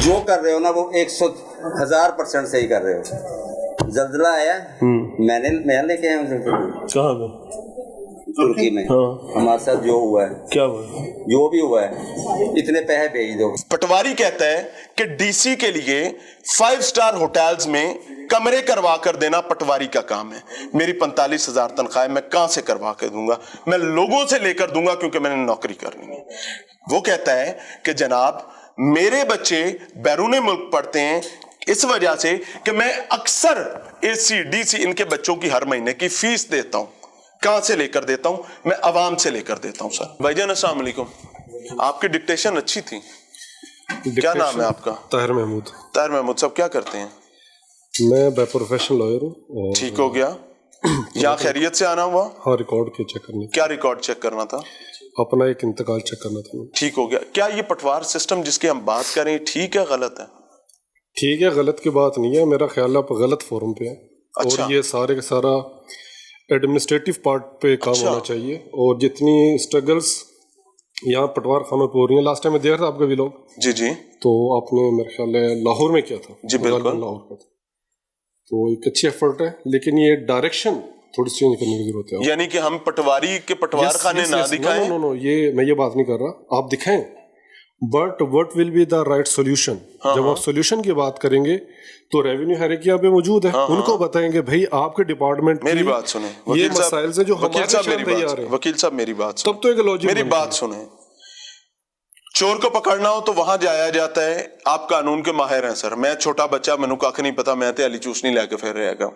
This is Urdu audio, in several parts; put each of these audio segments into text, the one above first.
جو کر رہے ہو نا وہ 100,000% صحیح کر رہے ہو. زلزلہ آیا میں لے کے آیا ہوں کہاں پہ؟ ترکی میں. ہمارے ساتھ جو ہوا ہے, کیا ہوا؟ جو بھی ہوا ہے, اتنے پیسے بھیج دو. پٹواری کہتا ہے کہ ڈی سی کے لیے 5 اسٹار ہوٹلز میں کمرے کروا کر دینا پٹواری کا کام ہے. میری 45,000 تنخواہ میں کہاں سے کروا کے دوں گا؟ میں لوگوں سے لے کر دوں گا کیونکہ میں نے نوکری کرنی ہے. وہ کہتا ہے کہ جناب میرے بچے بیرون ملک پڑھتے ہیں اس وجہ سے کہ میں اکثر اے سی ڈی سی ان کے بچوں کی ہر مہینے کی فیس دیتا ہوں. کہاں سے لے کر دیتا ہوں؟ میں عوام سے لے کر دیتا ہوں. سر بھائی جان السلام علیکم. آپ کی ڈکٹیشن اچھی تھی. کیا نام ہے آپ کا؟ طاہر محمود. طاہر محمود صاحب کیا کرتے ہیں؟ میں بائی پروفیشن لائر ہوں. ٹھیک ہو گیا. یہاں خیریت سے آنا ہوا؟ ہاں, ریکارڈ کے چیک کرنے. کیا ریکارڈ چیک کرنا تھا؟ اپنا ایک انتقال چیک کرنا تھا. ٹھیک ہو گیا. کیا یہ پٹوار سسٹم جس کی ہم بات کریں ٹھیک ہے غلط ہے؟ ٹھیک ہے, غلط کی بات نہیں ہے. میرا خیال ہے آپ غلط فورم پہ ہے. اچھا. اور یہ سارے کا سارا ایڈمنسٹریٹو پارٹ پہ کام ہونا چاہیے. اور جتنی اسٹرگلس یہاں پٹوار خانوں پہ ہو رہی ہیں, لاسٹ ٹائم میں دیکھ رہا تھا آپ کا ویلاگ. جی جی. تو آپ نے میرے خیال ہے لاہور میں کیا تھا. جی بالکل لاہور کا تھا. تو ایک اچھی ایفرٹ ہے, لیکن یہ ڈائریکشن تھوڑی سی چینج کرنے کی ضرورت ہے. یعنی کہ ہم پٹواری کے پٹوار خانے نہ دکھائیں. نو, یہ میں یہ بات نہیں کر رہا, آپ دکھائیں, but what will be the right solution. جب آپ سولوشن کی بات کریں گے تو ریونیو ہیرارکی یہاں پہ موجود ہے, ان کو بتائیں گے بھائی آپ کے ڈپارٹمنٹ میری بات سنیں, یہ مسائل سے جو ہمارے سامنے تیار ہیں. وکیل صاحب میری بات سنیں, تب تو ایک لاجک. میری بات سنیں. چور کو پکڑنا ہو تو وہاں جایا جاتا ہے. آپ قانون کے ماہر ہیں سر, میں چھوٹا بچہ, میں نے کھ نہیں پتا, میں تے علی چوس نہیں لے کے پھر رہے گا.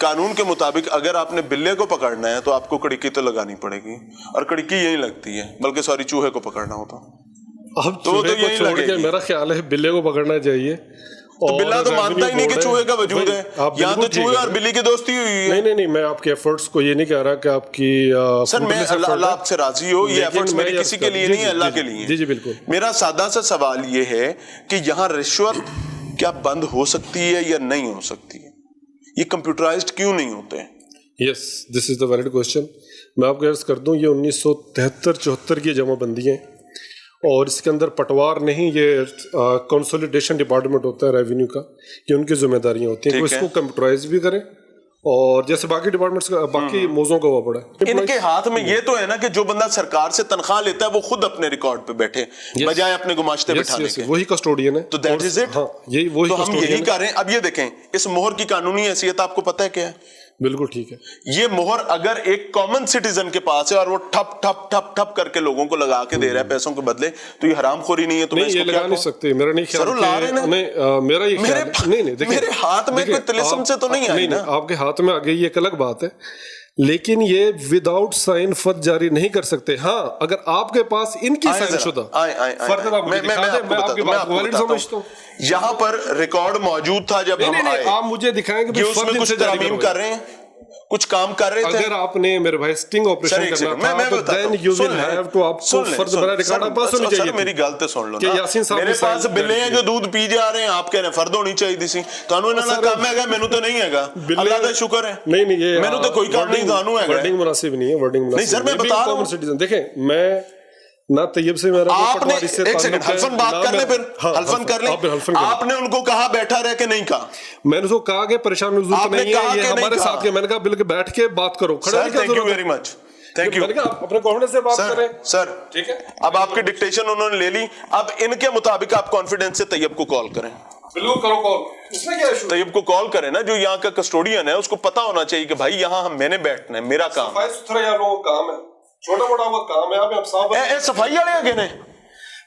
قانون کے مطابق اگر آپ نے بلے کو پکڑنا ہے تو آپ کو کڑکی تو لگانی پڑے گی, اور کڑکی یہی لگتی ہے, بلکہ سوری چوہے کو پکڑنا ہوتا. اب چوہے کو چھوڑ کے میرا خیال ہے بلے کو پکڑنا چاہیے. تو بلا تو مانتا ہی نہیں کہ چوہے کا وجود ہے. یہاں تو چوہے اور بلی کی دوستی ہوئی ہے. نہیں, میں آپ کے ایفرٹس کو یہ نہیں کہہ رہا کہ آپ کی سر, میں اللہ آپ سے راضی ہو, یہ ایفرٹس میرے کسی کے لیے نہیں ہے, اللہ کے لیے. جی جی بالکل. میرا سادہ سا سوال یہ ہے کہ یہاں رشوت کیا بند ہو سکتی ہے یا نہیں ہو سکتی ہے؟ یہ کمپیوٹرائزڈ کیوں نہیں ہوتے ہیں؟ یس, دس از دا ویلڈ کوشچن. میں آپ کو عرض کر دوں, یہ 1973-74 کی جمع بندی ہیں, اور اس کے اندر پٹوار نہیں, یہ کنسولیڈیشن ڈپارٹمنٹ ہوتا ہے ریونیو کا, یہ ان کی ذمہ داریاں ہوتی ہیں کہ اس کو کمپیوٹرائز بھی کریں, اور جیسے باقی ڈپارٹمنٹس کا باقی موضوعوں کا ہوا پڑا ہے. ان کے ہاتھ میں یہ تو ہے نا کہ جو بندہ سرکار سے تنخواہ لیتا ہے وہ خود اپنے ریکارڈ پہ بیٹھے بجائے اپنے گماشتے بٹھانے کے. وہی کسٹوڈین ہے. تو دیٹ از اٹ. تو ہم یہی کر رہے ہیں. اب یہ دیکھیں, اس مہر کی قانونی حیثیت آپ کو پتہ ہے کیا ہے؟ بالکل ٹھیک ہے. یہ مہر اگر ایک کامن سٹیزن کے پاس ہے اور وہ ٹھپ ٹھپ ٹھپ ٹھپ کر کے لوگوں کو لگا کے دے رہا ہے پیسوں کے بدلے, تو یہ حرام خوری نہیں ہے؟ تو یہ لگا نہیں سکتے. میرا نہیں خیال, میرا یہ نہیں, میرے ہاتھ میں کوئی طلسم سے تو نہیں آئی نا. آپ کے ہاتھ میں آ گئی, یہ ایک الگ بات ہے, لیکن یہ وداؤٹ سائن فت جاری نہیں کر سکتے. ہاں, اگر آپ کے پاس ان کی سائن شدہ یہاں پر ریکارڈ موجود تھا جب ہم آئے, آپ مجھے دکھائیں کہ اس میں کچھ ترمیم کر رہے ہیں, کچھ کام کر رہے تھے. اگر آپ نے میرے بھائی سٹنگ آپریشن کرنا تھا تو then you will have to, آپ کو فرض برا ریکارڈ آپ پاس ہونی چاہیے. میری گل تے سن لو نا, میرے پاس بلے ہیں جو دودھ پی جا رہے ہیں, آپ کہہ رہے ہیں فرد ہونی چاہیے تھی. تانوں انہاں دا کام ہے گا, مینوں تو نہیں ہے گا. اللہ دا شکر ہے. نہیں, یہ مینوں تو کوئی کام نہیں, تانوں ہے گا. ورڈنگ مناسب نہیں ہے, ورڈنگ مناسب نہیں سر, میں بتا رہا ہوں. دیکھیں, میں نہ طیب سے میرا آپ نے ایک سیکنڈ حلفن بات کر لیں, پھر حلفن کر لیں. آپ نے ان کو کہا بیٹھا رہ کے نہیں کہا؟ میں نے اس کو کہا کہ پریشان نہیں ہے, یہ ہمارے ساتھ کے. میں نے کہا بلکہ بیٹھ کے بات کرو. Thank you very much, thank you. اپنے کانفیڈنس سے بات کریں سر. ٹھیک ہے, اب آپ کی ڈکٹیشن انہوں نے لے لی, اب ان کے مطابق آپ کانفیڈنس سے طیب کو کال کریں. بالکل کرو کال. اس میں کیا ایشو؟ طیب کو کال کریں نا, جو یہاں کا کسٹوڈین ہے, اس کو پتا ہونا چاہیے کہ بھائی یہاں میں نے بیٹھنا ہے, میرا کام. صفائی ستھرا یہاں لوگوں کا کام ہے, چھوٹا موٹا وہ کام ہے. آپ صاحب صفائی والے آگے نے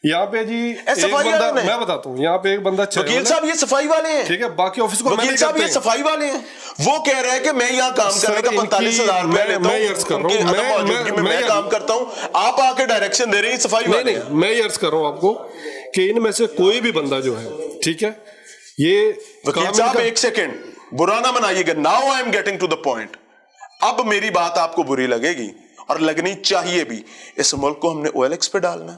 یہاں پہ جی میں بتاتا ہوں, یہاں پہ ایک بندہ وکیل صاحب یہ صفائی والے ہیں, ٹھیک ہے, باقی آفس کو وکیل صاحب یہ صفائی والے ہیں. وہ کہہ رہے ہیں کہ میں یہاں کام کرنے کا 45,000 روپے لیتا ہوں, میں کام کرتا ہوں, آپ آ کے ڈائریکشن دے رہے ہیں صفائی والے. نہیں, میں یہ عرض کر رہا ہوں آپ کو کہ ان میں سے کوئی بھی بندہ جو ہے, ٹھیک ہے, یہ وکیل صاحب ایک سیکنڈ برا نہ منائیے گا. Now I'm getting to the point. اب میری بات آپ کو بری لگے گی اور لگنی چاہیے بھی. اس ملک کو ہم نے OLX پہ ڈالنا ہے,